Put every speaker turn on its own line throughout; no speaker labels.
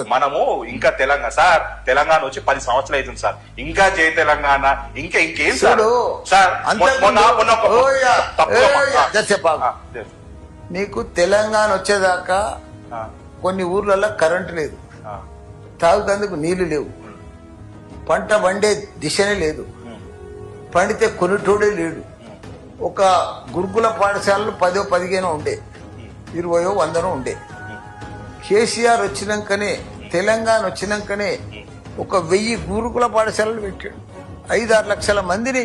మనము ఇంకా తెలంగాణ వచ్చి 10 సంవత్సరాలు అవుతుంది సార్. ఇంకా జై తెలంగాణ ఇంకేం సార్?
నీకు తెలంగాణ వచ్చేదాకా కొన్ని ఊర్లలో కరెంటు లేదు, తాగుతందుకు నీళ్లు లేవు, పంట వండే దిశనే లేదు, పండితే కొనుటోడే లేడు. ఒక గురుకుల పాఠశాలలు 10-15 ఉండే, 20-100 ఉండే. కేసీఆర్ వచ్చినాకనే, తెలంగాణ వచ్చినాకనే ఒక 1000 గురుకుల పాఠశాలలు పెట్టాడు. 5-6 లక్షల మందిని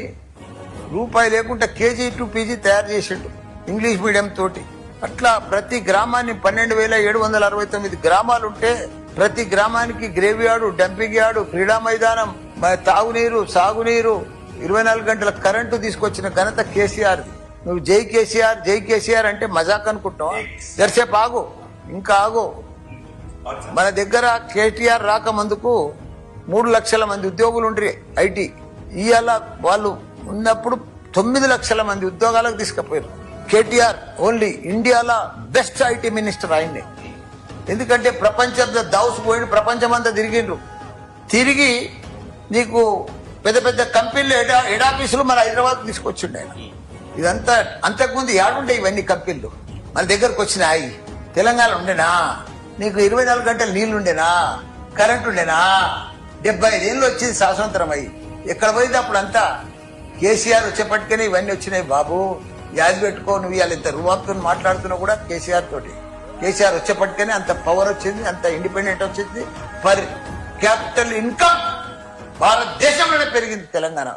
రూపాయి లేకుండా KG to PG తయారు చేసిండు ఇంగ్లీష్ మీడియం తోటి. అట్లా ప్రతి గ్రామాన్ని 12,769 గ్రామాలుంటే ప్రతి గ్రామానికి గ్రేవ్ యార్డు, డంపింగ్ యార్డు, క్రీడా మైదానం, తాగునీరు, సాగునీరు, 24 గంటల కరెంటు తీసుకొచ్చిన ఘనత కేసీఆర్. నువ్వు జై కేసీఆర్ జై కేసీఆర్ అంటే మజాక్ అనుకుంటావా? దర్సేపు ఆగు, ఇంకా ఆగు. మన దగ్గర కేటీఆర్ రాకమందుకు 3 లక్షల మంది ఉద్యోగులు ఉండ్రి ఐటీ. ఇవాళ వాళ్ళు ఉన్నప్పుడు 9 లక్షల మంది ఉద్యోగాలకు తీసుకుపోయారు. కేటీఆర్ ఓన్లీ ఇండియాలో బెస్ట్ ఐటీ మినిస్టర్ ఆయన్ని. ఎందుకంటే ప్రపంచంలో దావుసు పోయిండు, ప్రపంచమంతా తిరిగిండ్రు. తిరిగి నీకు పెద్ద పెద్ద కంపెనీలు హెడ్ ఆఫీసులు మన హైదరాబాద్ తీసుకొచ్చిండు ఆయన. ఇదంతా అంతకుముందు ఏడుండే ఇవన్నీ కంపెనీలు మన దగ్గరకు వచ్చినాయి. తెలంగాణ ఉండేనా? నీకు 24 గంటలు నీళ్లు ఉండేనా? కరెంట్ ఉండేనా? 75 ఏళ్ళు వచ్చింది స్వాతంత్రం అయ్యి. ఎక్కడ పోయింది అప్పుడు అంతా? కేసీఆర్ వచ్చేపట్టుకనే ఇవన్నీ వచ్చినాయి బాబు. యాది పెట్టుకో, నువ్వు ఇవాళ ఇంత రువాతో మాట్లాడుతున్నావు కూడా కేసీఆర్ తోటి. కేసీఆర్ వచ్చేపట్టుకనే అంత పవర్ వచ్చింది, అంత ఇండిపెండెంట్ వచ్చింది. పర్ క్యాపిటల్ ఇన్కమ్ భారతదేశంలోనే పెరిగింది తెలంగాణ.